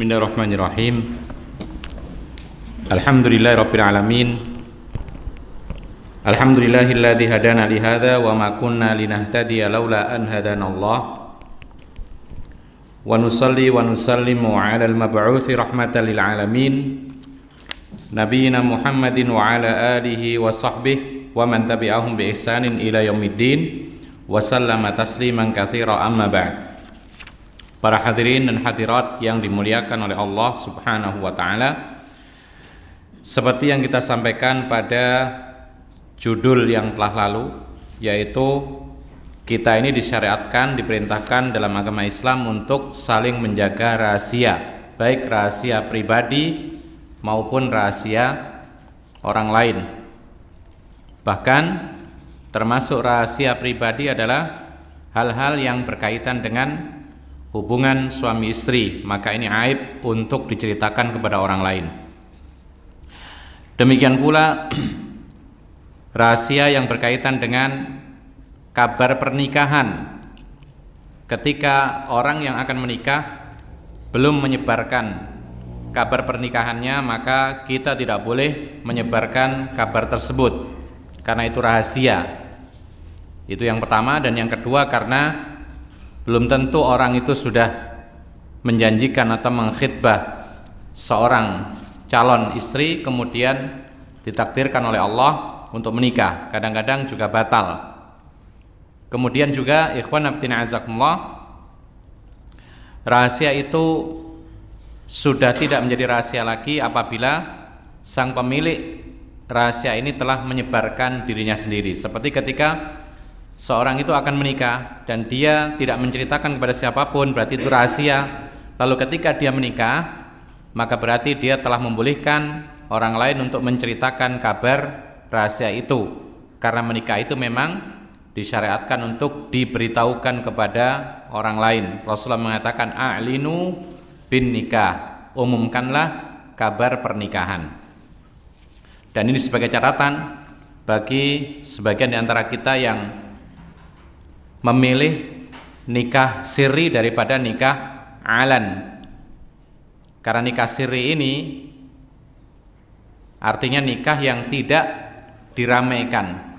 Bismillahirrahmanirrahim. Alhamdulillahirabbil alamin. Alhamdulillahilladzi hadana li hadza wa ma kunna linahtadiya laula an hadanallah. Wa nusalli wa nusallimu 'alal mab'uutsi rahmatan lil alamin. Nabiyyina Muhammadin wa 'ala alihi wa sahbihi wa man tabi'ahum bi ihsanin ila yaumiddin. Wa sallama tasliman katsira amma ba'd. Para hadirin dan hadirat yang dimuliakan oleh Allah Subhanahu wa taala, seperti yang kita sampaikan pada judul yang telah lalu, yaitu kita ini disyariatkan, diperintahkan dalam agama Islam untuk saling menjaga rahasia, baik rahasia pribadi maupun rahasia orang lain. Bahkan termasuk rahasia pribadi adalah hal-hal yang berkaitan dengan hubungan suami istri, maka ini aib untuk diceritakan kepada orang lain. Demikian pula rahasia yang berkaitan dengan kabar pernikahan. Ketika orang yang akan menikah belum menyebarkan kabar pernikahannya, maka kita tidak boleh menyebarkan kabar tersebut karena itu rahasia. Itu yang pertama. Dan yang kedua, karena belum tentu orang itu sudah menjanjikan atau mengkhitbah seorang calon istri kemudian ditakdirkan oleh Allah untuk menikah, kadang-kadang juga batal. Kemudian juga ikhwan fillah azakumullah, rahasia itu sudah tidak menjadi rahasia lagi apabila sang pemilik rahasia ini telah menyebarkan dirinya sendiri. Seperti ketika seorang itu akan menikah dan dia tidak menceritakan kepada siapapun, berarti itu rahasia. Lalu ketika dia menikah, maka berarti dia telah membolehkan orang lain untuk menceritakan kabar rahasia itu. Karena menikah itu memang disyariatkan untuk diberitahukan kepada orang lain. Rasulullah mengatakan a'linu bin nikah, umumkanlah kabar pernikahan. Dan ini sebagai catatan bagi sebagian di antara kita yang memilih nikah sirri daripada nikah alan. Karena nikah sirri ini artinya nikah yang tidak diramaikan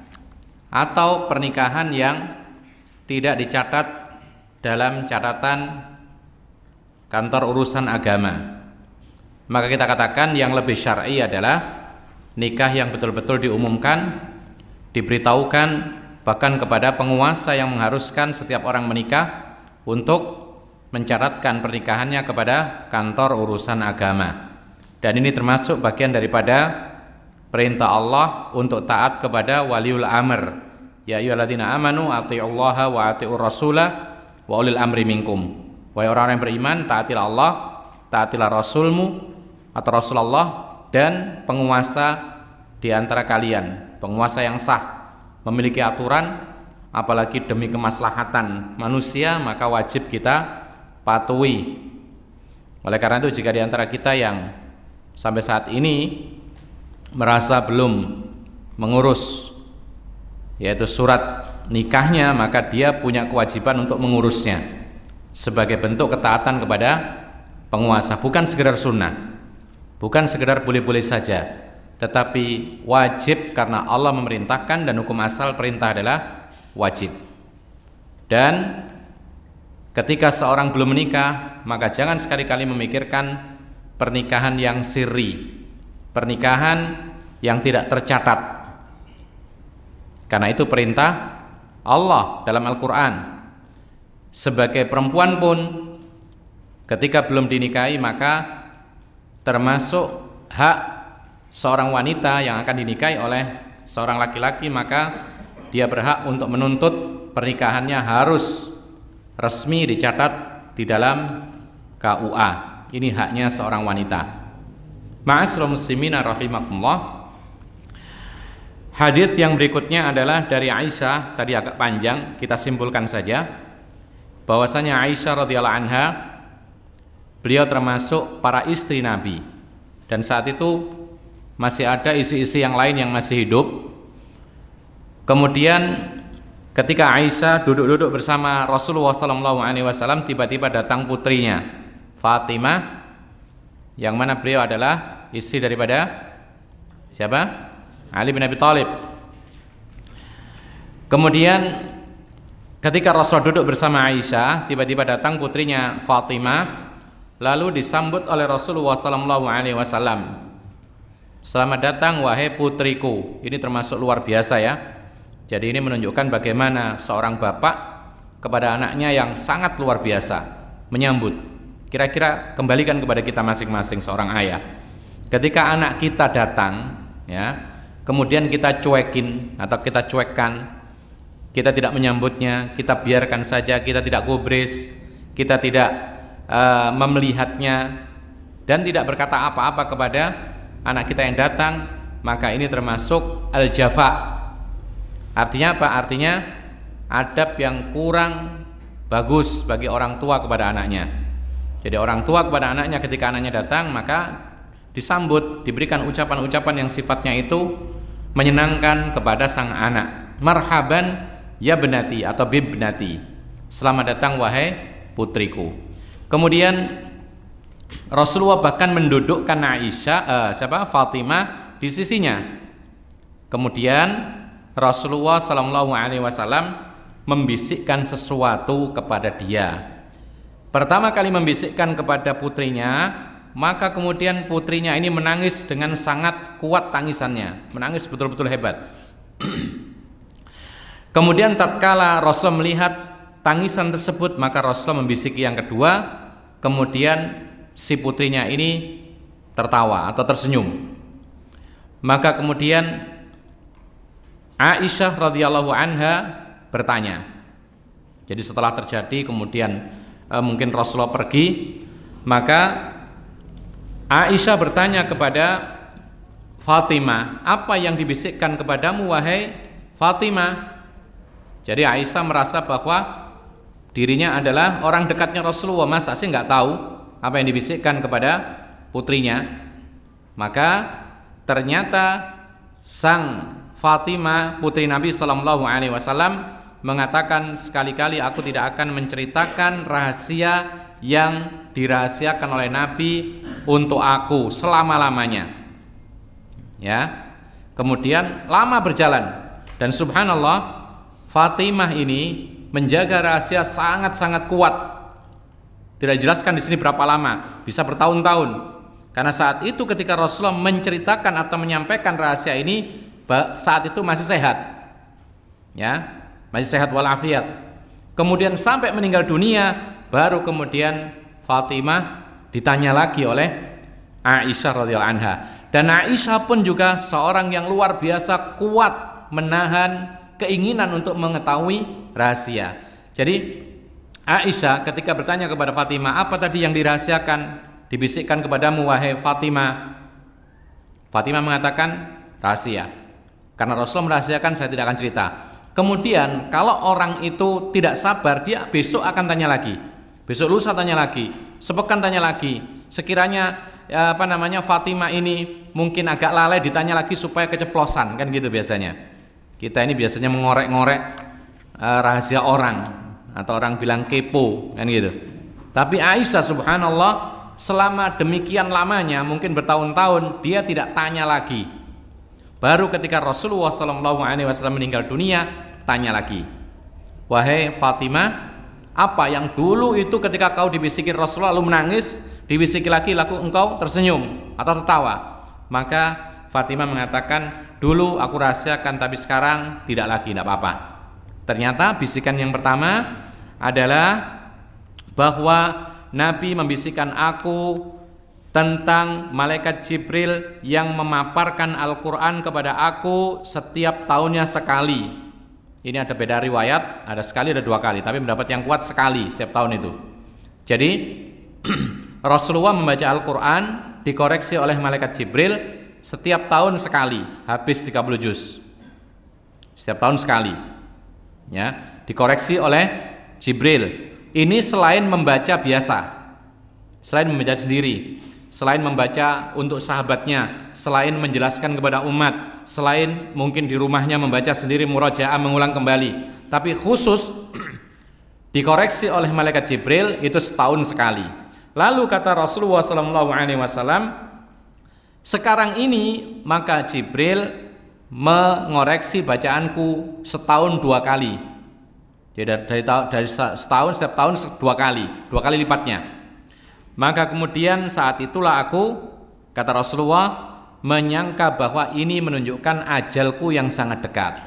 atau pernikahan yang tidak dicatat dalam catatan kantor urusan agama. Maka kita katakan yang lebih syar'i adalah nikah yang betul-betul diumumkan, diberitahukan bahkan kepada penguasa yang mengharuskan setiap orang menikah untuk mencatatkan pernikahannya kepada kantor urusan agama. Dan ini termasuk bagian daripada perintah Allah untuk taat kepada waliul amr. Ya ayyuhalladzina amanu athi'ullaha wa athi'ur rasula wa ulil amri minkum. Wahai orang yang beriman, taatilah Allah, taatilah Rasulmu atau Rasulullah dan penguasa di antara kalian, penguasa yang sah, memiliki aturan, apalagi demi kemaslahatan manusia, maka wajib kita patuhi. Oleh karena itu, jika di antara kita yang sampai saat ini merasa belum mengurus yaitu surat nikahnya, maka dia punya kewajiban untuk mengurusnya sebagai bentuk ketaatan kepada penguasa. Bukan sekedar sunnah, bukan sekedar boleh-boleh saja, tetapi wajib karena Allah memerintahkan dan hukum asal perintah adalah wajib. Dan ketika seorang belum menikah, maka jangan sekali-kali memikirkan pernikahan yang sirri, pernikahan yang tidak tercatat, karena itu perintah Allah dalam Al-Quran. Sebagai perempuan pun ketika belum dinikahi, maka termasuk hak seorang wanita yang akan dinikahi oleh seorang laki-laki, maka dia berhak untuk menuntut pernikahannya harus resmi dicatat di dalam KUA. Ini haknya seorang wanita. Ma'asyiral muslimina rahimakumullah. Hadis yang berikutnya adalah dari Aisyah, tadi agak panjang, kita simpulkan saja bahwasanya Aisyah radhiyallahu anha, beliau termasuk para istri Nabi, dan saat itu masih ada isi-isi yang lain yang masih hidup. Kemudian ketika Aisyah duduk-duduk bersama Rasulullah SAW, tiba-tiba datang putrinya Fatimah yang mana beliau adalah istri daripada siapa? Ali bin Abi Thalib. Kemudian ketika Rasul duduk bersama Aisyah, tiba-tiba datang putrinya Fatimah, lalu disambut oleh Rasulullah SAW. Selamat datang wahai putriku. Ini termasuk luar biasa ya. Jadi ini menunjukkan bagaimana seorang bapak kepada anaknya yang sangat luar biasa menyambut. Kira-kira kembalikan kepada kita masing-masing seorang ayah. Ketika anak kita datang, ya, kemudian kita cuekin atau kita cuekkan, kita tidak menyambutnya, kita biarkan saja, kita tidak gubris, kita tidak melihatnya dan tidak berkata apa-apa kepada anak kita yang datang, maka ini termasuk al-jafa. Artinya apa? Artinya adab yang kurang bagus bagi orang tua kepada anaknya. Jadi orang tua kepada anaknya ketika anaknya datang, maka disambut, diberikan ucapan-ucapan yang sifatnya itu menyenangkan kepada sang anak. Marhaban ya benati atau bibnati. Selamat datang wahai putriku. Kemudian Rasulullah bahkan mendudukkan Aisyah, Fatimah di sisinya. Kemudian Rasulullah SAW membisikkan sesuatu kepada dia. Pertama kali membisikkan kepada putrinya, maka kemudian putrinya ini menangis dengan sangat kuat tangisannya, menangis betul-betul hebat. Kemudian tatkala Rasul melihat tangisan tersebut, maka Rasul membisiki yang kedua. Kemudian si putrinya ini tertawa atau tersenyum. Maka kemudian Aisyah radhiyallahu anha bertanya. Jadi setelah terjadi kemudian mungkin Rasulullah pergi, maka Aisyah bertanya kepada Fatimah, apa yang dibisikkan kepadamu wahai Fatimah? Jadi Aisyah merasa bahwa dirinya adalah orang dekatnya Rasulullah, masa sih nggak tahu apa yang dibisikkan kepada putrinya. Maka ternyata sang Fatimah putri Nabi SAW mengatakan, sekali-kali aku tidak akan menceritakan rahasia yang dirahasiakan oleh Nabi untuk aku selama-lamanya. Ya. Kemudian lama berjalan dan subhanallah Fatimah ini menjaga rahasia sangat-sangat kuat. Tidak dijelaskan di sini berapa lama, bisa bertahun-tahun. Karena saat itu ketika Rasulullah menceritakan atau menyampaikan rahasia ini, saat itu masih sehat. Ya, masih sehat walafiat. Kemudian sampai meninggal dunia, baru kemudian Fatimah ditanya lagi oleh Aisyah radhiyallahu anha. Dan Aisyah pun juga seorang yang luar biasa kuat menahan keinginan untuk mengetahui rahasia. Jadi Aisyah ketika bertanya kepada Fatimah, apa tadi yang dirahasiakan, dibisikkan kepadamu wahai Fatimah? Fatimah mengatakan rahasia. Karena Rasul merahasiakan, saya tidak akan cerita. Kemudian kalau orang itu tidak sabar, dia besok akan tanya lagi, besok lusa tanya lagi, sepekan tanya lagi. Sekiranya Fatimah ini mungkin agak lalai, ditanya lagi supaya keceplosan, kan gitu biasanya. Kita ini biasanya mengorek-ngorek rahasia orang, atau orang bilang kepo, kan gitu. Tapi Aisyah subhanallah selama demikian lamanya, mungkin bertahun-tahun, dia tidak tanya lagi. Baru ketika Rasulullah SAW meninggal dunia, tanya lagi, wahai Fatimah, apa yang dulu itu ketika kau dibisiki Rasulullah lalu menangis, dibisiki lagi lalu engkau tersenyum atau tertawa? Maka Fatimah mengatakan, dulu aku rahasiakan tapi sekarang tidak lagi, tidak apa-apa. Ternyata bisikan yang pertama adalah bahwa Nabi membisikkan aku tentang malaikat Jibril yang memaparkan Al-Quran kepada aku setiap tahunnya sekali. Ini ada beda riwayat, ada sekali, ada dua kali, tapi mendapat yang kuat sekali setiap tahun itu. Jadi Rasulullah membaca Al-Quran dikoreksi oleh malaikat Jibril setiap tahun sekali, habis 30 juz. Setiap tahun sekali. Ya, dikoreksi oleh Jibril. Ini selain membaca biasa, selain membaca sendiri, selain membaca untuk sahabatnya, selain menjelaskan kepada umat, selain mungkin di rumahnya membaca sendiri murajaah, mengulang kembali, tapi khusus dikoreksi oleh malaikat Jibril itu setahun sekali. Lalu kata Rasulullah SAW, sekarang ini maka Jibril mengoreksi bacaanku setahun 2 kali. Jadi dari setahun setiap tahun 2 kali lipatnya. Maka kemudian saat itulah aku, kata Rasulullah, menyangka bahwa ini menunjukkan ajalku yang sangat dekat.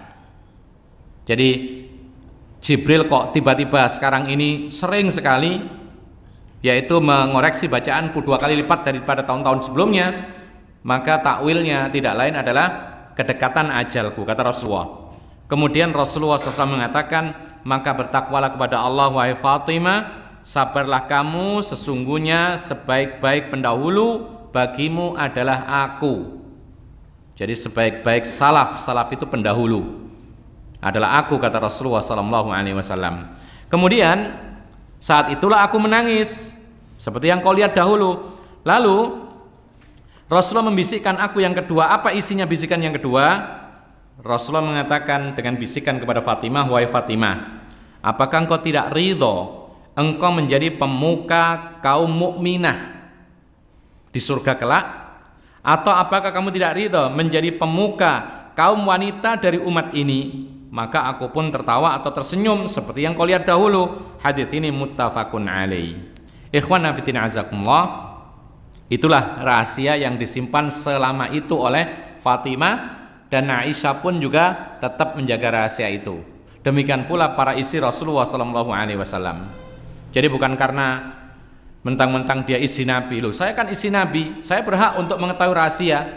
Jadi Jibril kok tiba-tiba sekarang ini sering sekali yaitu mengoreksi bacaanku 2 kali lipat daripada tahun-tahun sebelumnya, maka takwilnya tidak lain adalah kedekatan ajalku, kata Rasulullah. Kemudian Rasulullah SAW mengatakan, maka bertakwalah kepada Allah wahai Fatimah, sabarlah kamu, sesungguhnya sebaik-baik pendahulu bagimu adalah aku. Jadi sebaik-baik salaf itu pendahulu adalah aku, kata Rasulullah SAW. Kemudian saat itulah aku menangis seperti yang kau lihat dahulu. Lalu Rasulullah membisikkan aku yang kedua. Apa isinya bisikan yang kedua? Rasulullah mengatakan dengan bisikan kepada Fatimah, wahai Fatimah, apakah engkau tidak ridho engkau menjadi pemuka kaum mukminah di surga kelak? Atau apakah kamu tidak ridho menjadi pemuka kaum wanita dari umat ini? Maka aku pun tertawa atau tersenyum seperti yang kau lihat dahulu. Hadits ini muttafaqun alaih. Ikhwana fillah azakumullah, itulah rahasia yang disimpan selama itu oleh Fatimah, dan Aisyah pun juga tetap menjaga rahasia itu. Demikian pula para istri Rasulullah SAW. Jadi bukan karena mentang-mentang dia istri Nabi, loh saya kan istri Nabi, saya berhak untuk mengetahui rahasia,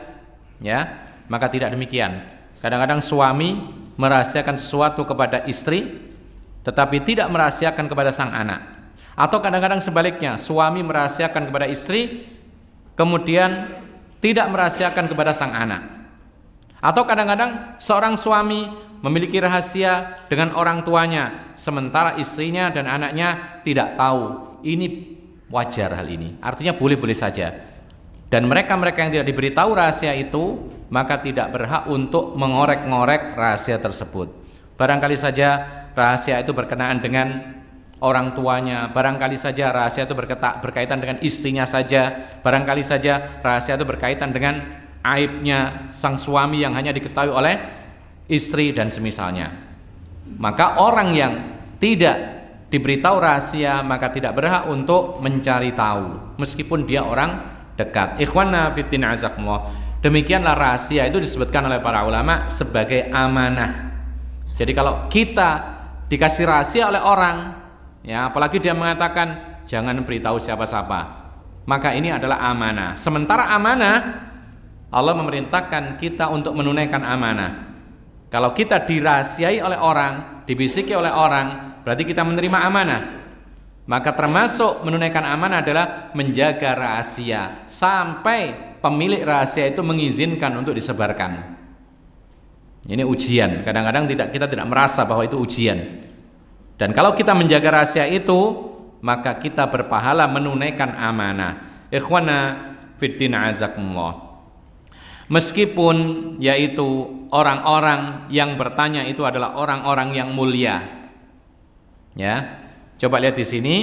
ya, maka tidak demikian. Kadang-kadang suami merahasiakan sesuatu kepada istri tetapi tidak merahasiakan kepada sang anak, atau kadang-kadang sebaliknya, suami merahasiakan kepada istri kemudian tidak merahasiakan kepada sang anak, atau kadang-kadang seorang suami memiliki rahasia dengan orang tuanya sementara istrinya dan anaknya tidak tahu. Ini wajar hal ini, artinya boleh-boleh saja. Dan mereka-mereka yang tidak diberitahu rahasia itu maka tidak berhak untuk mengorek-ngorek rahasia tersebut. Barangkali saja rahasia itu berkenaan dengan orang tuanya, barangkali saja rahasia itu berkaitan dengan istrinya saja, barangkali saja rahasia itu berkaitan dengan aibnya sang suami yang hanya diketahui oleh istri dan semisalnya. Maka orang yang tidak diberitahu rahasia maka tidak berhak untuk mencari tahu meskipun dia orang dekat. Ikhwana fillah azakumullah. Demikianlah rahasia itu disebutkan oleh para ulama sebagai amanah. Jadi kalau kita dikasih rahasia oleh orang, ya, apalagi dia mengatakan jangan beritahu siapa-siapa, maka ini adalah amanah. Sementara amanah, Allah memerintahkan kita untuk menunaikan amanah. Kalau kita dirahasiai oleh orang, dibisiki oleh orang, berarti kita menerima amanah. Maka termasuk menunaikan amanah adalah menjaga rahasia sampai pemilik rahasia itu mengizinkan untuk disebarkan. Ini ujian. Kadang-kadang kita tidak merasa bahwa itu ujian. Dan kalau kita menjaga rahasia itu, maka kita berpahala menunaikan amanah. Ikhwana fiddin azakumullah. Meskipun yaitu orang-orang yang bertanya itu adalah orang-orang yang mulia. Ya. Coba lihat di sini,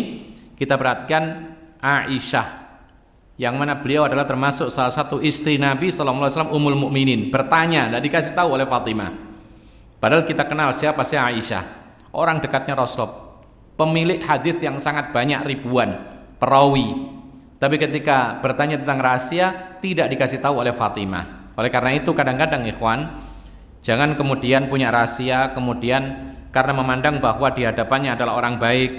kita perhatikan Aisyah, yang mana beliau adalah termasuk salah satu istri Nabi SAW, Ummul Mukminin, bertanya, tidak dikasih tahu oleh Fatimah. Padahal kita kenal siapa sih Aisyah, orang dekatnya Rasul, pemilik hadis yang sangat banyak, ribuan perawi. Tapi ketika bertanya tentang rahasia tidak dikasih tahu oleh Fatimah. Oleh karena itu kadang-kadang ikhwan, jangan kemudian punya rahasia kemudian karena memandang bahwa di hadapannya adalah orang baik,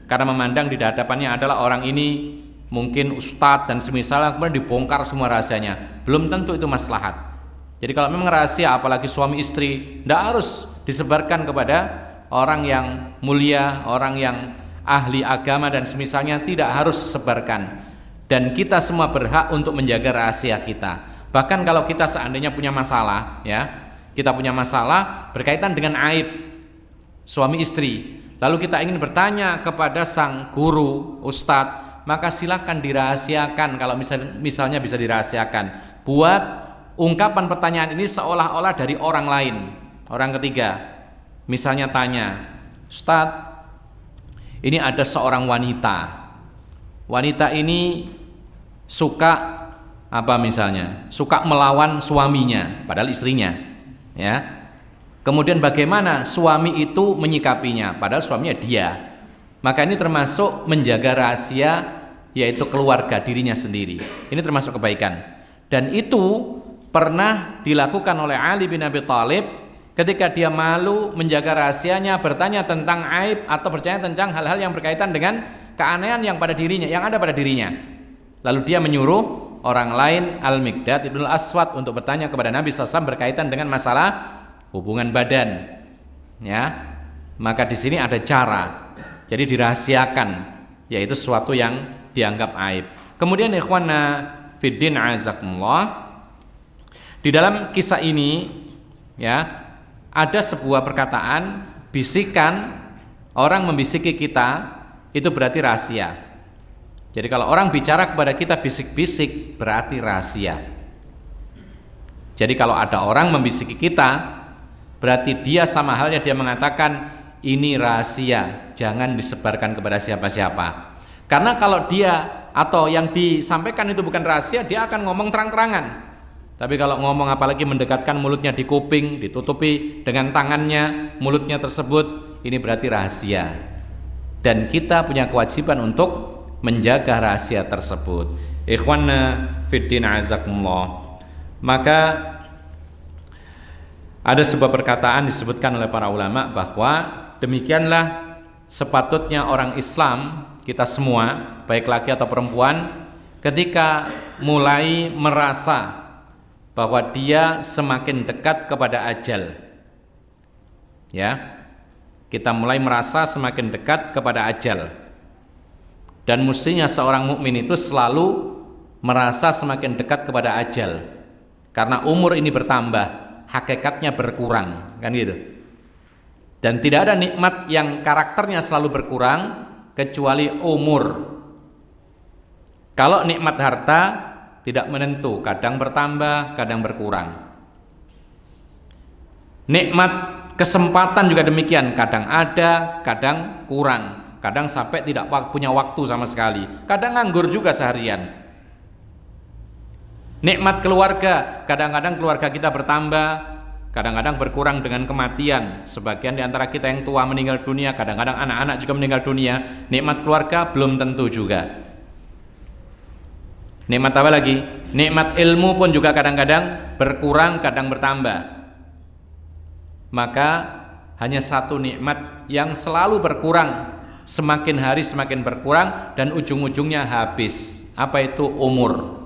karena memandang di hadapannya adalah orang ini mungkin ustadz dan semisalnya, kemudian dibongkar semua rahasianya. Belum tentu itu maslahat. Jadi kalau memang rahasia, apalagi suami istri, tidak harus disebarkan kepada orang yang mulia, orang yang ahli agama dan semisalnya, tidak harus sebarkan. Dan kita semua berhak untuk menjaga rahasia kita. Bahkan kalau kita seandainya punya masalah, ya, kita punya masalah berkaitan dengan aib suami istri, lalu kita ingin bertanya kepada sang guru, ustadz, maka silakan dirahasiakan. Kalau misalnya bisa dirahasiakan, buat ungkapan pertanyaan ini seolah-olah dari orang lain, orang ketiga. Misalnya tanya, Ustadz, ini ada seorang wanita wanita ini suka apa misalnya, suka melawan suaminya padahal istrinya, ya. Kemudian bagaimana suami itu menyikapinya padahal suaminya dia. Maka ini termasuk menjaga rahasia, yaitu keluarga dirinya sendiri. Ini termasuk kebaikan. Dan itu pernah dilakukan oleh Ali bin Abi Thalib ketika dia malu menjaga rahasianya, bertanya tentang aib atau bertanya tentang hal-hal yang berkaitan dengan keanehan yang pada dirinya, yang ada pada dirinya. Lalu dia menyuruh orang lain, Al-Miqdad ibn Al-Aswad, untuk bertanya kepada Nabi SAW berkaitan dengan masalah hubungan badan, ya. Maka di sini ada cara, jadi dirahasiakan, yaitu sesuatu yang dianggap aib. Kemudian ikhwana fiddin azakumullah, di dalam kisah ini, ya, ada sebuah perkataan, bisikan, orang membisiki kita itu berarti rahasia. Jadi kalau orang bicara kepada kita bisik-bisik berarti rahasia. Jadi kalau ada orang membisiki kita, berarti dia sama halnya dia mengatakan ini rahasia, jangan disebarkan kepada siapa-siapa. Karena kalau dia atau yang disampaikan itu bukan rahasia, dia akan ngomong terang-terangan. Tapi kalau ngomong apalagi mendekatkan mulutnya di kuping, ditutupi dengan tangannya mulutnya tersebut, ini berarti rahasia. Dan kita punya kewajiban untuk menjaga rahasia tersebut. Ikhwana fiddin azakumullah. Maka ada sebuah perkataan disebutkan oleh para ulama bahwa demikianlah sepatutnya orang Islam, kita semua, baik laki atau perempuan, ketika mulai merasa bahwa dia semakin dekat kepada ajal, ya, kita mulai merasa semakin dekat kepada ajal, dan mestinya seorang mukmin itu selalu merasa semakin dekat kepada ajal, karena umur ini bertambah, hakikatnya berkurang, kan gitu. Dan tidak ada nikmat yang karakternya selalu berkurang kecuali umur. Kalau nikmat harta tidak menentu, kadang bertambah, kadang berkurang. Nikmat kesempatan juga demikian, kadang ada, kadang kurang, kadang sampai tidak punya waktu sama sekali, kadang nganggur juga seharian. Nikmat keluarga, kadang-kadang keluarga kita bertambah, kadang-kadang berkurang dengan kematian. Sebagian di antara kita yang tua meninggal dunia, kadang-kadang anak-anak juga meninggal dunia. Nikmat keluarga belum tentu juga. Nikmat apa lagi? Nikmat ilmu pun juga kadang-kadang berkurang, kadang bertambah. Maka hanya satu nikmat yang selalu berkurang, semakin hari semakin berkurang, dan ujung-ujungnya habis. Apa itu? Umur.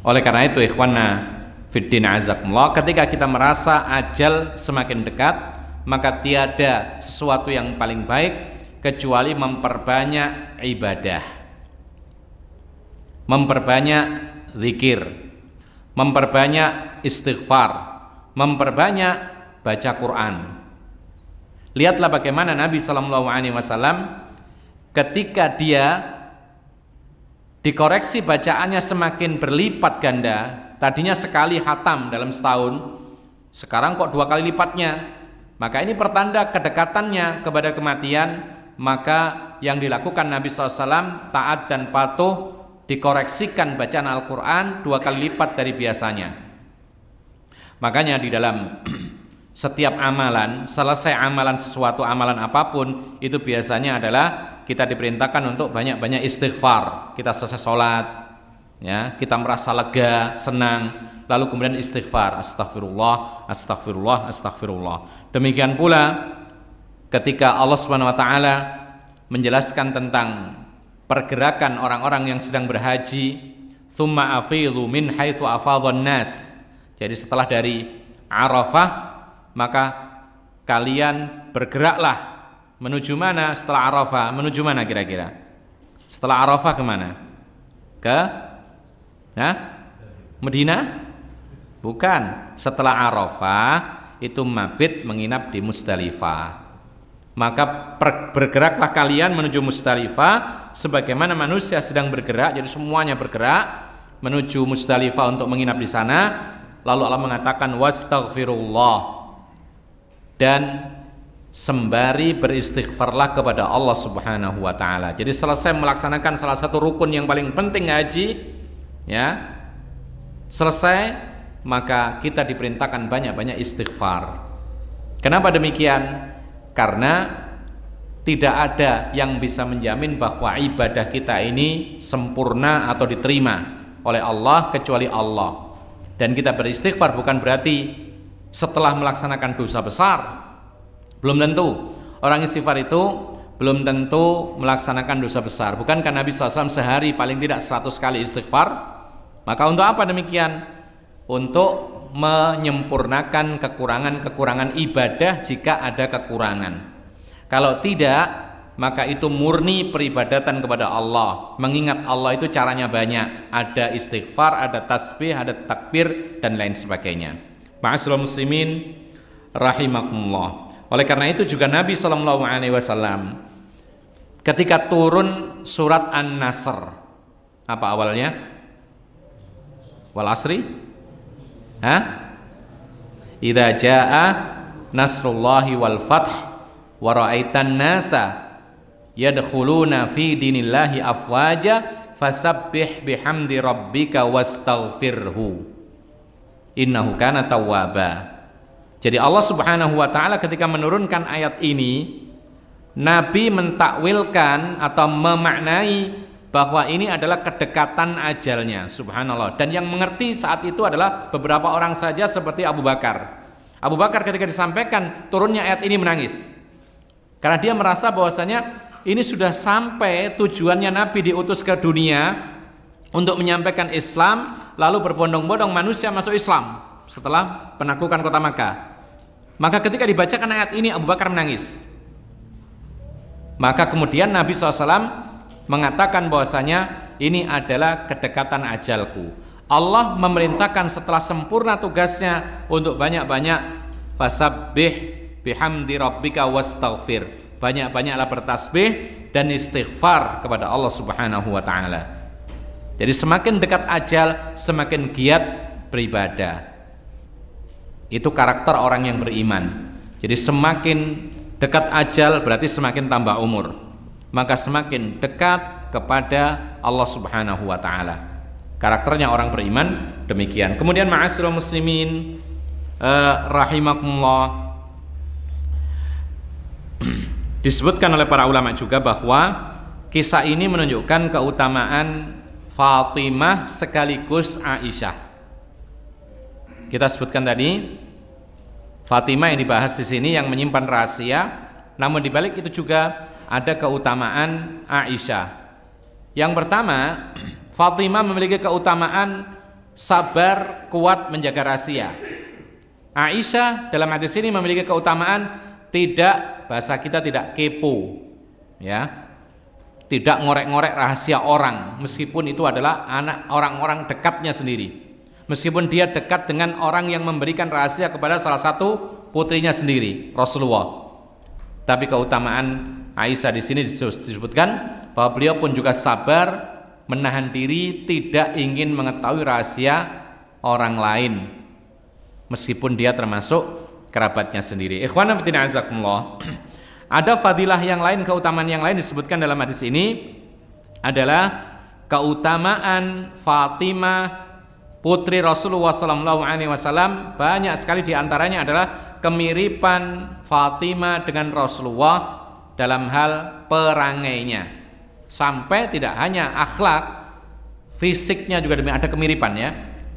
Oleh karena itu ikhwana fiddin azakumullah, ketika kita merasa ajal semakin dekat, maka tiada sesuatu yang paling baik kecuali memperbanyak ibadah, memperbanyak zikir, memperbanyak istighfar, memperbanyak baca Quran. Lihatlah bagaimana Nabi SAW ketika dia dikoreksi bacaannya semakin berlipat ganda. Tadinya sekali khatam dalam setahun, sekarang kok 2 kali lipatnya. Maka ini pertanda kedekatannya kepada kematian. Maka yang dilakukan Nabi SAW taat dan patuh, dikoreksikan bacaan Al-Quran 2 kali lipat dari biasanya. Makanya di dalam setiap amalan, selesai amalan sesuatu, amalan apapun, itu biasanya adalah kita diperintahkan untuk banyak-banyak istighfar. Kita selesai sholat, ya, kita merasa lega, senang, lalu kemudian istighfar, astagfirullah, astagfirullah, astagfirullah. Demikian pula ketika Allah SWT menjelaskan tentang pergerakan orang-orang yang sedang berhaji, tsumma afidhu min haitsu afadhan nas. Jadi setelah dari Arafah, maka kalian bergeraklah menuju mana setelah Arafah? Menuju mana kira-kira? Setelah Arafah kemana? Ke Madinah? Bukan. Setelah Arafah itu mabit menginap di Muzdalifah. Maka bergeraklah kalian menuju Muzdalifah sebagaimana manusia sedang bergerak. Jadi semuanya bergerak menuju Muzdalifah untuk menginap di sana. Lalu Allah mengatakan wastaghfirullah, dan sembari beristighfarlah kepada Allah Subhanahu wa taala. Jadi selesai melaksanakan salah satu rukun yang paling penting haji, ya, selesai, maka kita diperintahkan banyak-banyak istighfar. Kenapa demikian? Karena tidak ada yang bisa menjamin bahwa ibadah kita ini sempurna atau diterima oleh Allah kecuali Allah. Dan kita beristighfar bukan berarti setelah melaksanakan dosa besar. Belum tentu. Orang istighfar itu belum tentu melaksanakan dosa besar. Bukankah Nabi SAW sehari paling tidak 100 kali istighfar? Maka untuk apa demikian? Untuk menyempurnakan kekurangan-kekurangan ibadah jika ada kekurangan. Kalau tidak, maka itu murni peribadatan kepada Allah. Mengingat Allah itu caranya banyak. Ada istighfar, ada tasbih, ada takbir, dan lain sebagainya. Ma'asyiral muslimin rahimakumullah. Oleh karena itu juga Nabi SAW ketika turun surat An-Nasr, apa awalnya? Wal asri? Idza jaa nasrullahi wal fath wa ra'aitan nasa yadkhuluna fi dinillahi afwaja fasabbih bihamdi rabbika wastaghfirhu innahu kana tawwaba. Jadi Allah Subhanahu wa taala ketika menurunkan ayat ini, Nabi mentakwilkan atau memaknai bahwa ini adalah kedekatan ajalnya. Subhanallah. Dan yang mengerti saat itu adalah beberapa orang saja seperti Abu Bakar. Abu Bakar ketika disampaikan turunnya ayat ini menangis. Karena dia merasa bahwasanya ini sudah sampai tujuannya Nabi diutus ke dunia untuk menyampaikan Islam, lalu berbondong-bondong manusia masuk Islam setelah penaklukan kota Makkah. Maka ketika dibacakan ayat ini Abu Bakar menangis. Maka kemudian Nabi SAW mengatakan bahwasanya ini adalah kedekatan ajalku. Allah memerintahkan setelah sempurna tugasnya untuk banyak-banyak fasabbih bihamdi rabbika wastaghfir. Banyak-banyaklah bertasbih dan istighfar kepada Allah Subhanahu wa taala. Jadi semakin dekat ajal, semakin giat beribadah. Itu karakter orang yang beriman. Jadi semakin dekat ajal berarti semakin tambah umur. Maka semakin dekat kepada Allah Subhanahu wa taala. Karakternya orang beriman demikian. Kemudian ma'asyiral muslimin rahimakumullah, disebutkan oleh para ulama juga bahwa kisah ini menunjukkan keutamaan Fatimah sekaligus Aisyah. Kita sebutkan tadi Fatimah yang dibahas di sini yang menyimpan rahasia, namun dibalik itu juga ada keutamaan Aisyah. Yang pertama, Fatimah memiliki keutamaan sabar, kuat menjaga rahasia. Aisyah dalam hadis ini memiliki keutamaan tidak, bahasa kita tidak kepo, ya, tidak ngorek-ngorek rahasia orang, meskipun itu adalah anak orang-orang dekatnya sendiri. Meskipun dia dekat dengan orang yang memberikan rahasia kepada salah satu putrinya sendiri, Rasulullah. Tapi keutamaan Aisyah di sini disebutkan bahwa beliau pun juga sabar, menahan diri, tidak ingin mengetahui rahasia orang lain, meskipun dia termasuk kerabatnya sendiri. Ikhwan fillah azakumullah. Ada fadilah yang lain, keutamaan yang lain disebutkan dalam hadis ini adalah keutamaan Fatimah putri Rasulullah SAW. Banyak sekali diantaranya adalah kemiripan Fatimah dengan Rasulullah dalam hal perangainya. Sampai tidak hanya akhlak, fisiknya juga ada kemiripan, ya.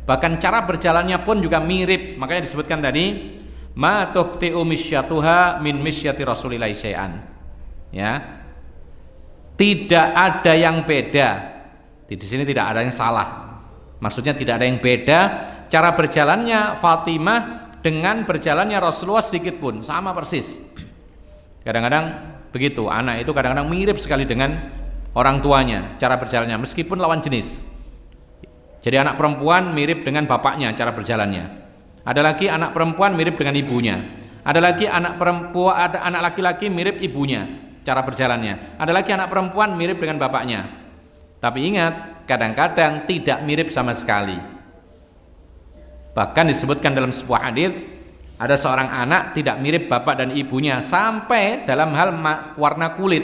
Bahkan cara berjalannya pun juga mirip. Makanya disebutkan tadi, ma tukhti'u misyatuha min misyati Rasulillah syai'an. Ya. Tidak ada yang beda. Di sini tidak ada yang salah. Maksudnya tidak ada yang beda cara berjalannya Fatimah dengan berjalannya Rasulullah sedikit pun, sama persis. Kadang-kadang begitu, anak itu kadang-kadang mirip sekali dengan orang tuanya cara berjalannya meskipun lawan jenis. Jadi anak perempuan mirip dengan bapaknya cara berjalannya. Ada lagi anak perempuan mirip dengan ibunya. Ada lagi anak perempuan, ada anak laki-laki mirip ibunya cara berjalannya. Ada lagi anak perempuan mirip dengan bapaknya. Tapi ingat, kadang-kadang tidak mirip sama sekali. Bahkan disebutkan dalam sebuah hadis, Ada seorang anak tidak mirip bapak dan ibunya sampai dalam hal warna kulit.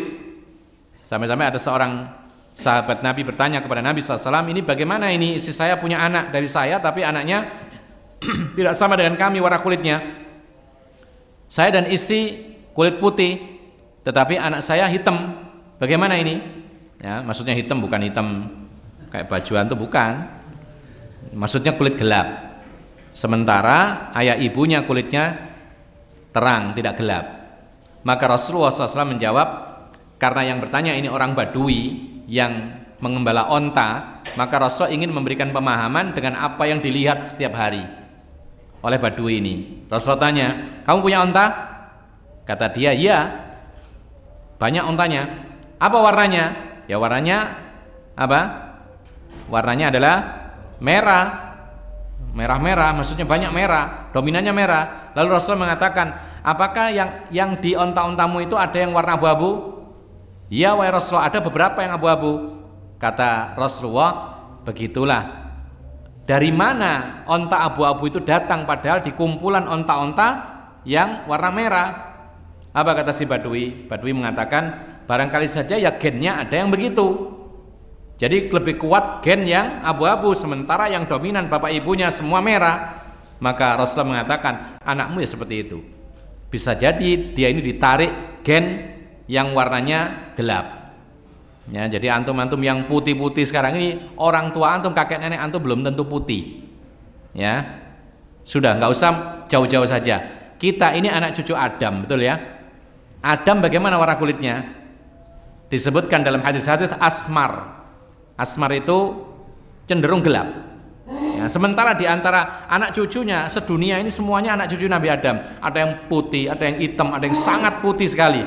Sampai-sampai ada seorang sahabat Nabi bertanya kepada Nabi SAW, ini bagaimana ini, istri saya punya anak dari saya tapi anaknya tidak sama dengan kami warna kulitnya. Saya dan istri kulit putih tetapi anak saya hitam, bagaimana ini? Ya, maksudnya hitam bukan hitam kayak bajuan tuh, bukan. Maksudnya kulit gelap. Sementara ayah ibunya kulitnya terang, tidak gelap. Maka Rasulullah SAW menjawab, karena yang bertanya ini orang Badui yang mengembala onta, maka Rasul ingin memberikan pemahaman dengan apa yang dilihat setiap hari oleh Badui ini. Rasul tanya, kamu punya onta? Kata dia, iya, banyak ontanya. Apa warnanya? Ya warnanya apa? Warnanya adalah merah. Merah-merah, maksudnya banyak merah, dominannya merah. Lalu Rasul mengatakan, apakah yang di onta-ontamu itu ada yang warna abu-abu? Iya wahai Rasulullah, ada beberapa yang abu-abu. Kata Rasulullah, begitulah. Dari mana onta abu-abu itu datang padahal di kumpulan onta-onta yang warna merah? Apa kata si Badui? Badui mengatakan, barangkali saja ya gennya ada yang begitu. Jadi lebih kuat gen yang abu-abu, sementara yang dominan bapak ibunya semua merah. Maka Rasulullah mengatakan, anakmu ya seperti itu. Bisa jadi dia ini ditarik gen yang warnanya gelap. Ya, jadi antum-antum yang putih-putih sekarang ini, orang tua antum, kakek nenek antum belum tentu putih. Ya, sudah nggak usah jauh-jauh saja. Kita ini anak cucu Adam, betul ya? Adam bagaimana warna kulitnya? Disebutkan dalam hadis-hadis asmar. Asmar itu cenderung gelap. Ya, sementara di antara anak cucunya sedunia ini semuanya anak cucu Nabi Adam. Ada yang putih, ada yang hitam, ada yang sangat putih sekali.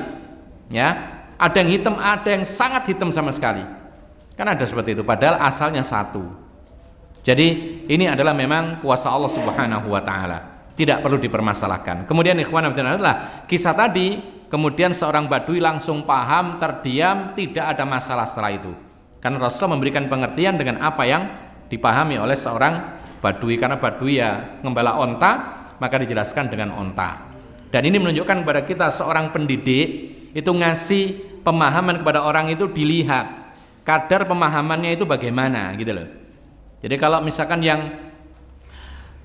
Ya, ada yang hitam, ada yang sangat hitam sama sekali. Kan ada seperti itu. Padahal asalnya satu. Jadi ini adalah memang kuasa Allah Subhanahu Wa Taala. Tidak perlu dipermasalahkan. Kemudian ikhwan adalah kisah tadi. Kemudian seorang Badui langsung paham, terdiam, tidak ada masalah setelah itu. Karena Rasul memberikan pengertian dengan apa yang dipahami oleh seorang Badui. Karena Badui ya ngembala onta, maka dijelaskan dengan onta. Dan ini menunjukkan kepada kita seorang pendidik itu ngasih pemahaman kepada orang itu dilihat kadar pemahamannya itu bagaimana gitu loh. Jadi kalau misalkan yang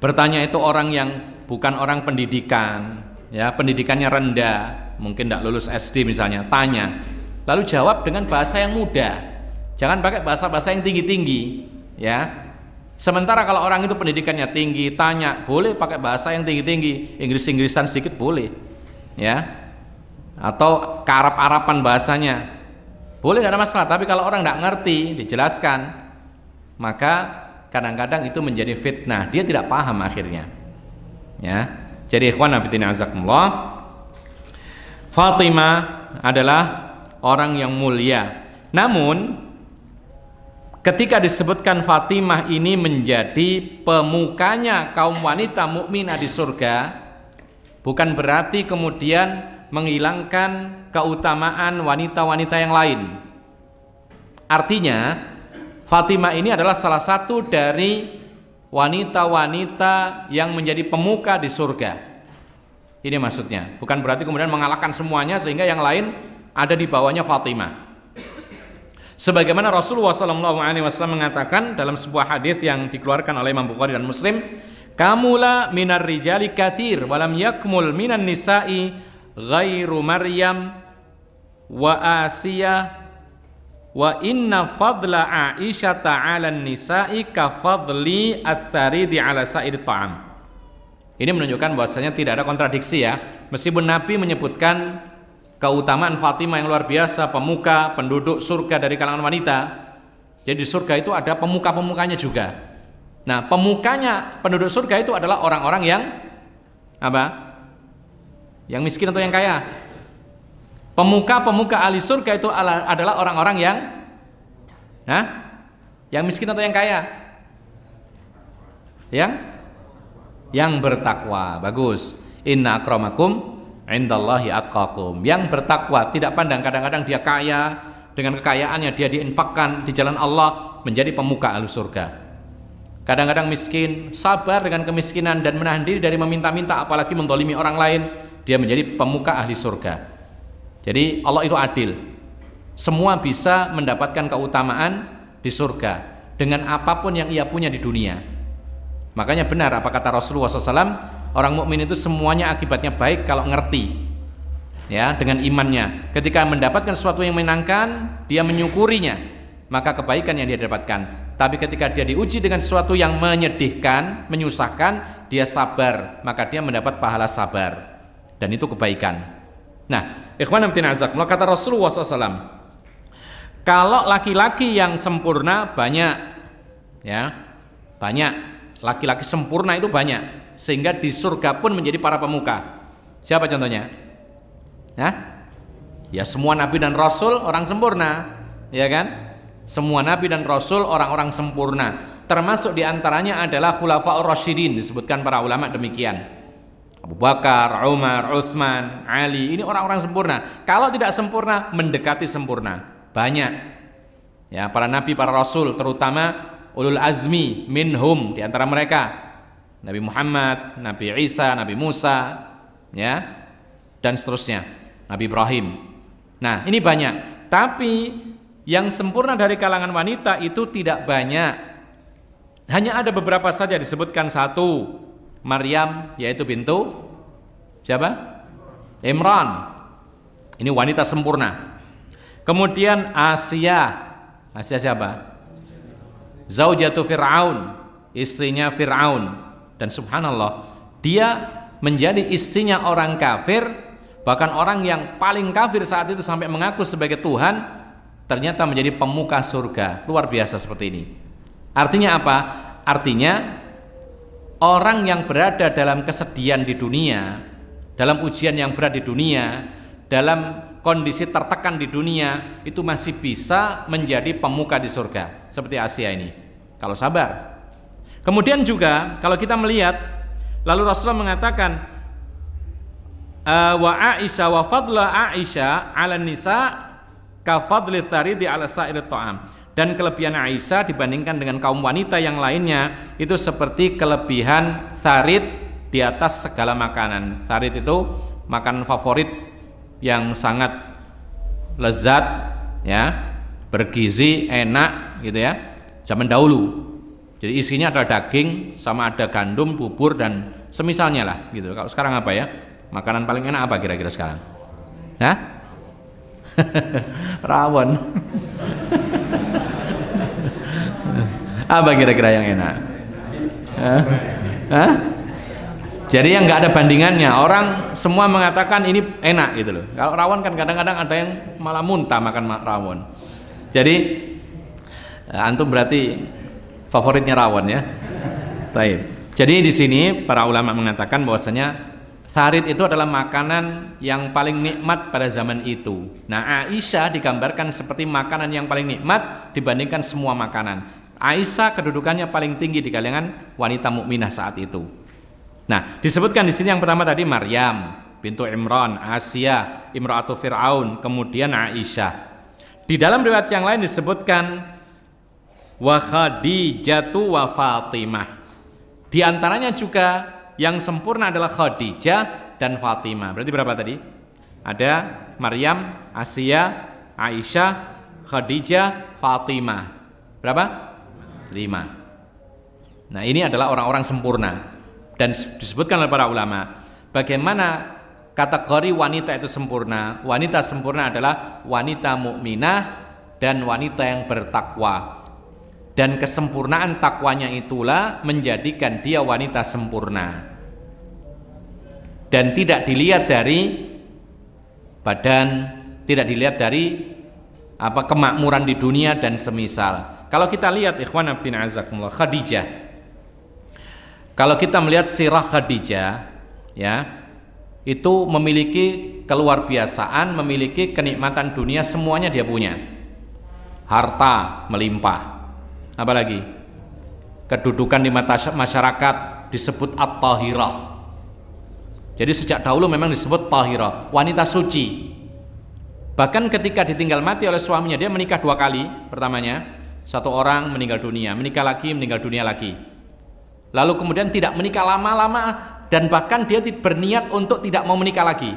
bertanya itu orang yang bukan orang pendidikan, ya pendidikannya rendah, mungkin tidak lulus SD misalnya, tanya, lalu jawab dengan bahasa yang mudah. Jangan pakai bahasa-bahasa yang tinggi-tinggi, ya. Sementara kalau orang itu pendidikannya tinggi, tanya, boleh pakai bahasa yang tinggi-tinggi, Inggris-Inggrisan sedikit boleh, ya. Atau ke-Arab-Araban bahasanya, boleh, tidak ada masalah. Tapi kalau orang tidak ngerti, dijelaskan, maka kadang-kadang itu menjadi fitnah. Dia tidak paham akhirnya, ya. Jadi ikhwan fillah azakumullah, Fatimah adalah orang yang mulia. Namun ketika disebutkan Fatimah ini menjadi pemukanya kaum wanita mukminah di surga, bukan berarti kemudian menghilangkan keutamaan wanita-wanita yang lain. Artinya Fatimah ini adalah salah satu dari wanita-wanita yang menjadi pemuka di surga. Ini maksudnya, bukan berarti kemudian mengalahkan semuanya sehingga yang lain ada di bawahnya Fatimah. Sebagaimana Rasulullah SAW mengatakan dalam sebuah hadis yang dikeluarkan oleh Imam Bukhari dan Muslim, kamula minar rijali kathir walam yakmul minan nisa'i ghairu Maryam wa Asiyah wa inna fadla Aisyah ta'ala nisa'i ka fadli ats-tsaridi ala sa'id ta'am. Ini menunjukkan bahwasanya tidak ada kontradiksi ya. Meskipun Nabi menyebutkan keutamaan Fatimah yang luar biasa, pemuka, penduduk surga dari kalangan wanita. Jadi di surga itu ada pemuka-pemukanya juga. Nah, pemukanya penduduk surga itu adalah orang-orang yang apa? Yang miskin atau yang kaya? Pemuka-pemuka ahli surga itu adalah orang-orang yang yang miskin atau yang kaya? Yang bertakwa. Bagus. Inna akramakum indallahi atqakum. Yang bertakwa, tidak pandang kadang-kadang dia kaya, dengan kekayaannya dia diinfakkan di jalan Allah, menjadi pemuka ahli surga. kadang-kadang miskin, sabar dengan kemiskinan dan menahan diri dari meminta-minta, apalagi mendolimi orang lain, dia menjadi pemuka ahli surga. Jadi Allah itu adil, semua bisa mendapatkan keutamaan di surga dengan apapun yang ia punya di dunia. Makanya benar apa kata Rasulullah SAW, orang mukmin itu semuanya akibatnya baik kalau ngerti, ya, dengan imannya. Ketika mendapatkan sesuatu yang menyenangkan, dia menyukurinya, maka kebaikan yang dia dapatkan. Tapi ketika dia diuji dengan sesuatu yang menyedihkan, menyusahkan, dia sabar, maka dia mendapat pahala sabar, dan itu kebaikan. Nah, ikhwan fillah azakumullah, kata Rasulullah SAW, kalau laki-laki yang sempurna banyak, ya, banyak laki-laki sempurna itu banyak, sehingga di surga pun menjadi para pemuka. Siapa contohnya? Ya semua nabi dan rasul orang sempurna, ya kan? Semua nabi dan rasul orang-orang sempurna, termasuk diantaranya adalah khulafaur rasyidin, disebutkan para ulama demikian. Abu Bakar, Umar, Utsman, Ali, ini orang-orang sempurna. Kalau tidak sempurna, mendekati sempurna, banyak. Ya, para nabi, para rasul, terutama ulul azmi minhum, di antara mereka Nabi Muhammad, Nabi Isa, Nabi Musa, ya, dan seterusnya, Nabi Ibrahim. Nah, ini banyak. Tapi yang sempurna dari kalangan wanita itu tidak banyak. Hanya ada beberapa saja disebutkan. Satu, Maryam, yaitu bintu siapa? Imran. Ini wanita sempurna. Kemudian Asia. Asia siapa? Zaujatu Fir'aun, istrinya Fir'aun. Dan subhanallah, dia menjadi istrinya orang kafir, bahkan orang yang paling kafir saat itu sampai mengaku sebagai Tuhan, ternyata menjadi pemuka surga. Luar biasa seperti ini. Artinya apa? Artinya orang yang berada dalam kesedihan di dunia, dalam ujian yang berat di dunia, dalam kondisi tertekan di dunia, itu masih bisa menjadi pemuka di surga, seperti Asia ini, kalau sabar. Kemudian juga kalau kita melihat, lalu Rasulullah mengatakan wa Aisyah wa fadla Aisyah 'ala nisa kafadli tharidi ala sa'irit ta'am, dan kelebihan Aisyah dibandingkan dengan kaum wanita yang lainnya itu seperti kelebihan tharid di atas segala makanan. Tharid itu makanan favorit yang sangat lezat, ya, bergizi, enak gitu ya, zaman dahulu. Jadi isinya adalah daging sama ada gandum, bubur dan semisalnya lah gitu. Kalau sekarang apa ya? Makanan paling enak apa kira-kira sekarang? Hah? Rawon. Apa kira-kira yang enak? Hah? Jadi yang nggak ada bandingannya, orang semua mengatakan ini enak gitu loh. Kalau rawon kan kadang-kadang ada yang malah muntah makan rawon. Jadi antum berarti favoritnya rawon ya. Taib. Jadi di sini para ulama mengatakan bahwasanya tharid itu adalah makanan yang paling nikmat pada zaman itu. Nah, Aisyah digambarkan seperti makanan yang paling nikmat dibandingkan semua makanan. Aisyah kedudukannya paling tinggi di kalangan wanita mukminah saat itu. Nah, disebutkan di sini yang pertama tadi Maryam bintu Imran, Asia, imra'atu Fir'aun, kemudian Aisyah. Di dalam riwayat yang lain disebutkan wa Khadijatu wa Fatimah. Di antaranya juga yang sempurna adalah Khadijah dan Fatimah. Berarti berapa tadi? Ada Maryam, Asia, Aisyah, Khadijah, Fatimah. Berapa? 5. Nah, ini adalah orang-orang sempurna. Dan disebutkan oleh para ulama, bagaimana kategori wanita itu sempurna. Wanita sempurna adalah wanita mukminah dan wanita yang bertakwa. Dan kesempurnaan takwanya itulah menjadikan dia wanita sempurna. Dan tidak dilihat dari badan, tidak dilihat dari kemakmuran di dunia dan semisal. Kalau kita lihat ikhwan fillah azakumullah, Khadijah. Kalau kita melihat sirah Khadijah, ya, itu memiliki keluar biasaan, memiliki kenikmatan dunia, semuanya dia punya. Harta melimpah. Apalagi kedudukan di mata masyarakat disebut at-tahirah. Jadi sejak dahulu memang disebut tahirah, wanita suci. Bahkan ketika ditinggal mati oleh suaminya, dia menikah 2 kali. Pertamanya, 1 orang meninggal dunia, menikah lagi, meninggal dunia lagi. lalu kemudian tidak menikah lama-lama, dan bahkan dia berniat untuk tidak mau menikah lagi.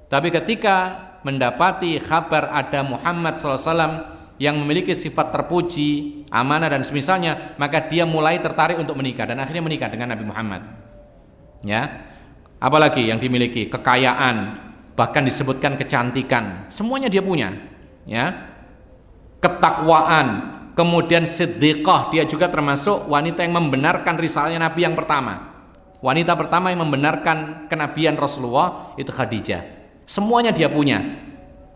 Tapi ketika mendapati kabar ada Muhammad SAW yang memiliki sifat terpuji, amanah dan semisalnya, maka dia mulai tertarik untuk menikah dan akhirnya menikah dengan Nabi Muhammad. Ya, apalagi yang dimiliki kekayaan, bahkan disebutkan kecantikan, semuanya dia punya. Ya, ketakwaan, kemudian siddiqah, dia juga termasuk wanita yang membenarkan risalahnya Nabi yang pertama. Wanita pertama yang membenarkan kenabian Rasulullah itu Khadijah. Semuanya dia punya.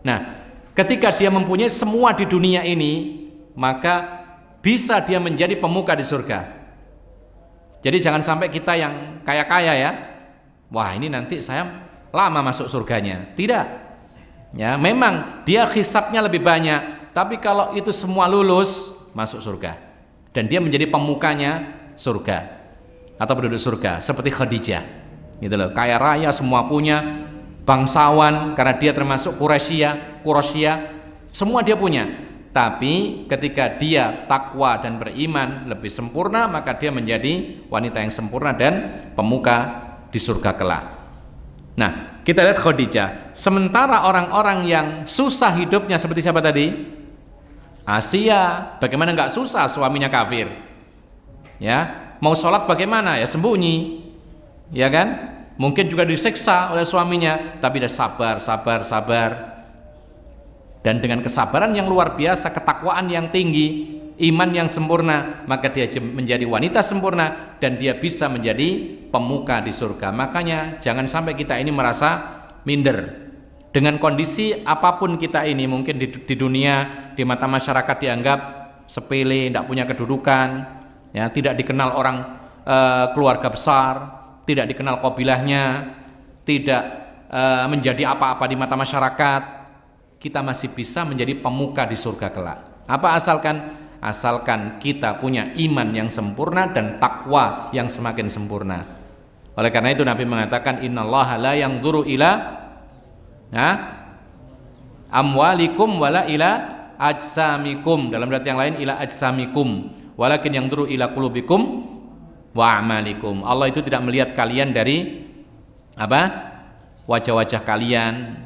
Nah, ketika dia mempunyai semua di dunia ini, maka bisa dia menjadi pemuka di surga. Jadi jangan sampai kita yang kaya-kaya ya, wah ini nanti saya lama masuk surganya. Tidak. Ya, memang dia hisabnya lebih banyak, tapi kalau itu semua lulus, masuk surga. Dan dia menjadi pemukanya surga atau penduduk surga seperti Khadijah. Gitu loh, kaya raya, semua punya, bangsawan karena dia termasuk Quraisy, semua dia punya. Tapi ketika dia takwa dan beriman lebih sempurna, maka dia menjadi wanita yang sempurna dan pemuka di surga kelak. Nah, kita lihat Khadijah. Sementara orang-orang yang susah hidupnya seperti siapa tadi? Asia. Bagaimana nggak susah, suaminya kafir. Ya, mau sholat bagaimana? Ya sembunyi. Ya kan? Mungkin juga disiksa oleh suaminya, tapi dia sabar. Dan dengan kesabaran yang luar biasa, ketakwaan yang tinggi, iman yang sempurna, maka dia menjadi wanita sempurna dan dia bisa menjadi pemuka di surga. Makanya jangan sampai kita ini merasa minder. Dengan kondisi apapun kita ini, mungkin di dunia, di mata masyarakat dianggap sepele, tidak punya kedudukan, ya, tidak dikenal orang keluarga besar, tidak dikenal kabilahnya, tidak menjadi apa-apa di mata masyarakat, kita masih bisa menjadi pemuka di surga kelak. Apa asalkan kita punya iman yang sempurna dan takwa yang semakin sempurna. Oleh karena itu Nabi mengatakan innallaha la yanzuru ila amwalikum wala ila ajsamikum, dalam riwayat yang lain ila ajsamikum, walakin yanzuru ila qulubikum wa amalikum. Allah itu tidak melihat kalian dari wajah-wajah kalian,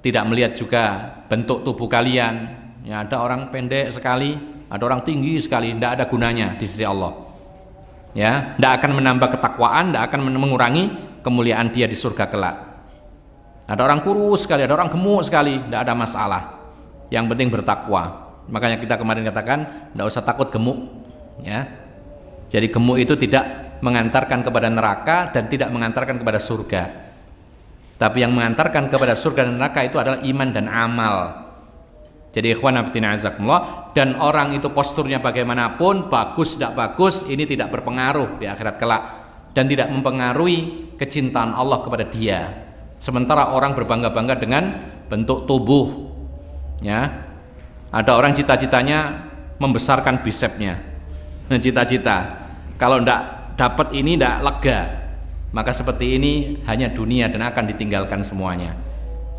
tidak melihat juga bentuk tubuh kalian. Ya, ada orang pendek sekali, ada orang tinggi sekali, tidak ada gunanya di sisi Allah. Ya, tidak akan menambah ketakwaan, tidak akan mengurangi kemuliaan dia di surga kelak. Ada orang kurus sekali, ada orang gemuk sekali, tidak ada masalah. Yang penting bertakwa. Makanya kita kemarin katakan tidak usah takut gemuk. Ya, jadi gemuk itu tidak mengantarkan kepada neraka dan tidak mengantarkan kepada surga. Tapi yang mengantarkan kepada surga dan neraka itu adalah iman dan amal. Jadi ikhwan fillah azakumullah, dan orang itu posturnya bagaimanapun, bagus tidak bagus, ini tidak berpengaruh di akhirat kelak dan tidak mempengaruhi kecintaan Allah kepada dia. Sementara orang berbangga-bangga dengan bentuk tubuh. Ya. Ada orang cita-citanya membesarkan bisepnya. Cita-cita. Kalau tidak dapat ini tidak lega, maka seperti ini hanya dunia dan akan ditinggalkan semuanya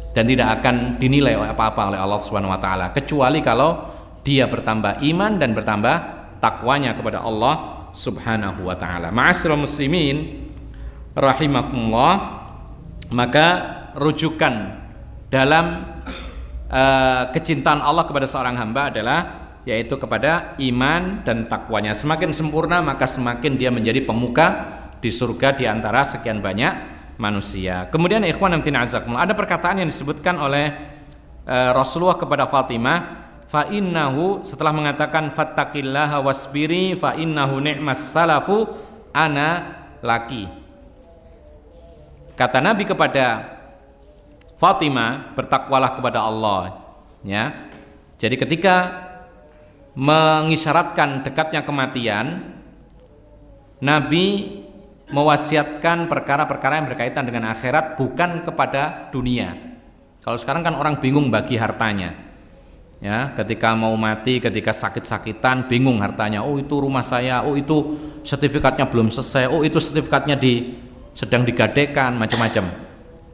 dan tidak akan dinilai apa-apa oleh Allah Subhanahu wa taala, kecuali kalau dia bertambah iman dan bertambah takwanya kepada Allah Subhanahu wa taala. Ma'asyiral muslimin rahimakumullah, maka rujukan dalam kecintaan Allah kepada seorang hamba adalah yaitu kepada iman dan takwanya. Semakin sempurna maka semakin dia menjadi pemuka di surga di antara sekian banyak manusia. Kemudian ikhwan fillah azakumullah, ada perkataan yang disebutkan oleh Rasulullah kepada Fatimah, fa innahu, setelah mengatakan fattaqillaha wasbiri fa innahu ni'mas salafu ana laki. Kata Nabi kepada Fatimah, bertakwalah kepada Allah, ya. Jadi ketika mengisyaratkan dekatnya kematian, Nabi mewasiatkan perkara-perkara yang berkaitan dengan akhirat, bukan kepada dunia. Kalau sekarang kan orang bingung bagi hartanya, ya, ketika mau mati, ketika sakit-sakitan bingung hartanya. Oh itu rumah saya, oh itu sertifikatnya belum selesai, oh itu sertifikatnya sedang digadekan, macam-macam.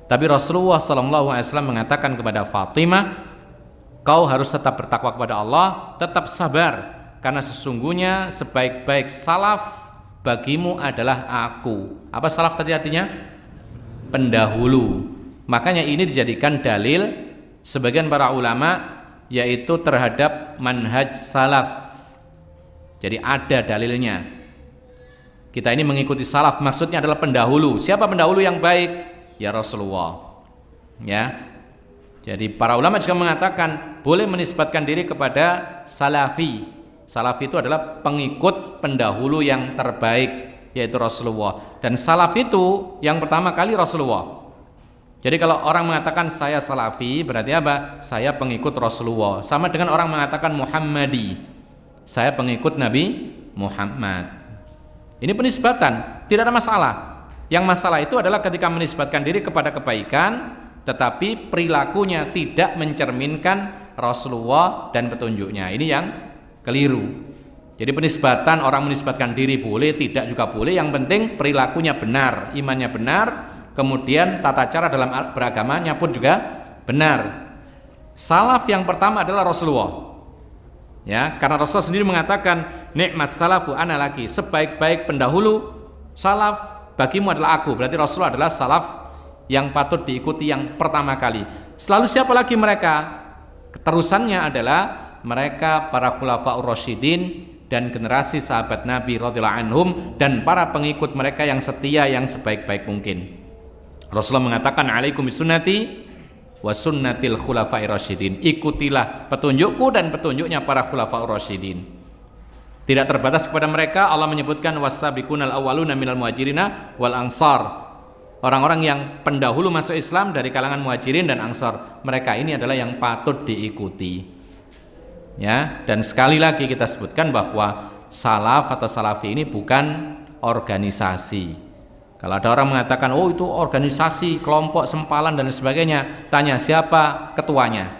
Tapi Rasulullah SAW mengatakan kepada Fatimah, kau harus tetap bertakwa kepada Allah, tetap sabar, karena sesungguhnya sebaik-baik salaf bagimu adalah aku. Apa salaf tadi artinya? Pendahulu. Makanya ini dijadikan dalil sebagian para ulama, yaitu terhadap manhaj salaf. Jadi ada dalilnya. Kita ini mengikuti salaf, maksudnya adalah pendahulu. Siapa pendahulu yang baik? Ya Rasulullah. Ya. Jadi para ulama juga mengatakan boleh menisbatkan diri kepada salafi. Salafi itu adalah pengikut pendahulu yang terbaik, yaitu Rasulullah. Dan salaf itu yang pertama kali Rasulullah. Jadi kalau orang mengatakan saya salafi, berarti apa? Saya pengikut Rasulullah. Sama dengan orang mengatakan Muhammadi, saya pengikut Nabi Muhammad. Ini penisbatan, tidak ada masalah. Yang masalah itu adalah ketika menisbatkan diri kepada kebaikan, tetapi perilakunya tidak mencerminkan Rasulullah dan petunjuknya. Ini yang keliru. Jadi penisbatan, orang menisbatkan diri boleh, tidak juga boleh. Yang penting perilakunya benar, imannya benar, kemudian tata cara dalam beragamanya pun juga benar. Salaf yang pertama adalah Rasulullah. Ya, karena Rasulullah sendiri mengatakan ni'mas salafu ana laki, sebaik-baik pendahulu salaf bagimu adalah aku. Berarti Rasulullah adalah salaf yang patut diikuti yang pertama kali. Selalu siapa lagi mereka? Keterusannya adalah mereka para khulafaur rasyidin dan generasi sahabat Nabi radhiyallahu anhum dan para pengikut mereka yang setia, yang sebaik-baik mungkin. Rasulullah mengatakan alaikum bisunnati wa sunnatil khulafair rasyidin. Ikutilah petunjukku dan petunjuknya para khulafaur rasyidin. Tidak terbatas kepada mereka, Allah menyebutkan wasabiqunal awwaluna minal muhajirina wal ansar. Orang-orang yang pendahulu masuk Islam dari kalangan muhajirin dan ansar, mereka ini adalah yang patut diikuti. Ya, dan sekali lagi kita sebutkan bahwa salaf atau salafi ini bukan organisasi. Kalau ada orang mengatakan, oh itu organisasi, kelompok, sempalan dan sebagainya, tanya siapa ketuanya,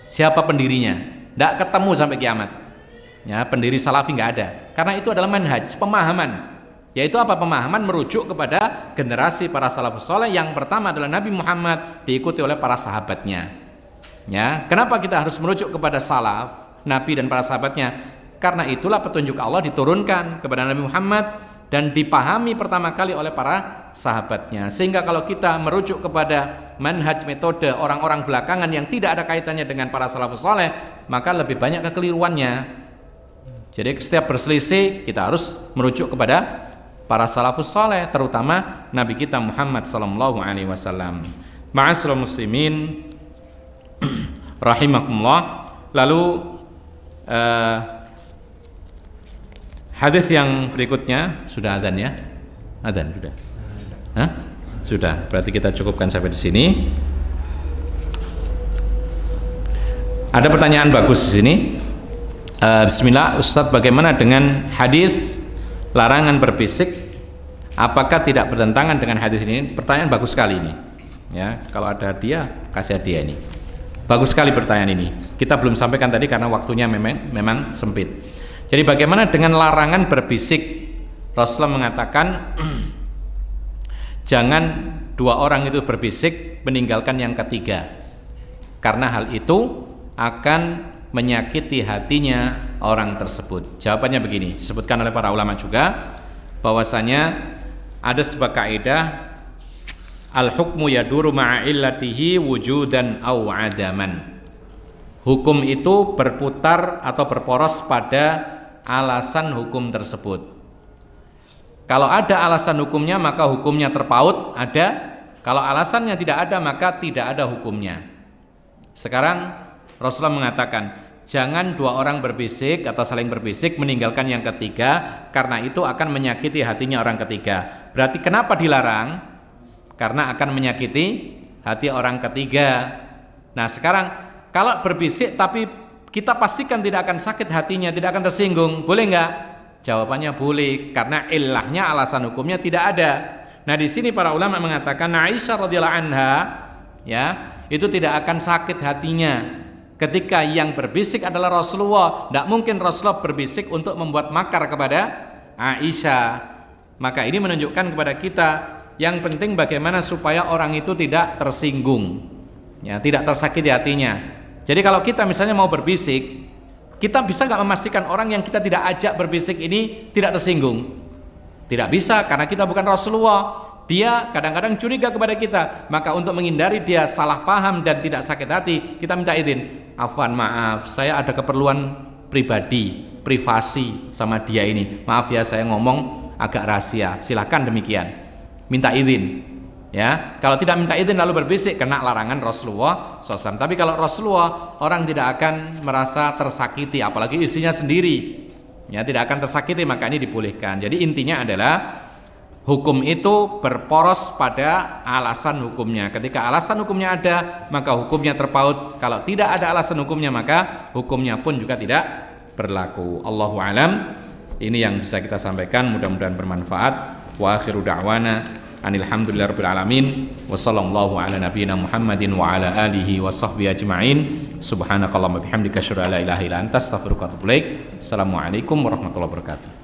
siapa pendirinya. Tidak ketemu sampai kiamat. Ya, pendiri salafi nggak ada. Karena itu adalah manhaj, pemahaman. Yaitu apa? Pemahaman merujuk kepada generasi para salafus saleh. Yang pertama adalah Nabi Muhammad, diikuti oleh para sahabatnya. Ya, kenapa kita harus merujuk kepada salaf, Nabi dan para sahabatnya? Karena itulah petunjuk Allah diturunkan kepada Nabi Muhammad dan dipahami pertama kali oleh para sahabatnya. Sehingga kalau kita merujuk kepada manhaj metode orang-orang belakangan yang tidak ada kaitannya dengan para salafus saleh, maka lebih banyak kekeliruannya. Jadi setiap berselisih kita harus merujuk kepada para salafus saleh, terutama Nabi kita Muhammad sallallahu alaihi wasallam. Ma'asyiral muslimin rahimakumullah. Lalu hadis yang berikutnya sudah azan ya? Azan sudah. Hah? Sudah. Berarti kita cukupkan sampai di sini. Ada pertanyaan bagus di sini. Bismillah, Ustadz, bagaimana dengan hadis larangan berbisik? Apakah tidak bertentangan dengan hadis ini? Pertanyaan bagus sekali ini. Ya, kalau ada hadiah, kasih hadiah ini. Bagus sekali pertanyaan ini. Kita belum sampaikan tadi karena waktunya memang sempit. Jadi bagaimana dengan larangan berbisik? Rasulullah mengatakan jangan dua orang itu berbisik meninggalkan yang ketiga. Karena hal itu akan menyakiti hatinya orang tersebut. Jawabannya begini, disebutkan oleh para ulama juga bahwasanya ada sebuah kaidah al-hukmu yaduru ma'a illatihi wujudan aw adaman. Hukum itu berputar atau berporos pada alasan hukum tersebut. Kalau ada alasan hukumnya maka hukumnya terpaut, ada. Kalau alasannya tidak ada maka tidak ada hukumnya. Sekarang Rasulullah mengatakan jangan dua orang berbisik atau saling berbisik meninggalkan yang ketiga, karena itu akan menyakiti hatinya orang ketiga. Berarti kenapa dilarang? Karena akan menyakiti hati orang ketiga. Nah sekarang kalau berbisik tapi kita pastikan tidak akan sakit hatinya, tidak akan tersinggung, boleh nggak? Jawabannya boleh, karena ilahnya, alasan hukumnya tidak ada. Nah di sini para ulama mengatakan Aisyah radhiyallahu anha ya itu tidak akan sakit hatinya ketika yang berbisik adalah Rasulullah. Tidak mungkin Rasulullah berbisik untuk membuat makar kepada Aisyah. Maka ini menunjukkan kepada kita yang penting bagaimana supaya orang itu tidak tersinggung, ya, tidak tersakiti hatinya. Jadi kalau kita misalnya mau berbisik, kita bisa nggak memastikan orang yang kita tidak ajak berbisik ini tidak tersinggung? Tidak bisa karena kita bukan Rasulullah. Dia kadang-kadang curiga kepada kita, maka untuk menghindari dia salah paham dan tidak sakit hati, kita minta izin. Afwan, maaf, saya ada keperluan pribadi, privasi sama dia ini. Maaf ya, saya ngomong agak rahasia. Silahkan demikian. Minta izin. Ya, kalau tidak minta izin lalu berbisik, kena larangan Rasulullah SAW. Tapi kalau Rasulullah, orang tidak akan merasa tersakiti, apalagi istrinya sendiri. Ya, tidak akan tersakiti, maka ini dibolehkan. Jadi intinya adalah hukum itu berporos pada alasan hukumnya. Ketika alasan hukumnya ada, maka hukumnya terpaut. Kalau tidak ada alasan hukumnya, maka hukumnya pun juga tidak berlaku. Allahu a'lam. Ini yang bisa kita sampaikan, mudah-mudahan bermanfaat. Wa akhiru da'wana alhamdulillahirabbil alamin. Wa sallallahu ala nabiyyina Muhammadin wa ala alihi wa sahbihi ajma'in. Subhanakallahumma bihamdika asyhadu an la ilaha illa anta astaghfiruka wa atubu ilaik. Assalamualaikum warahmatullahi wabarakatuh.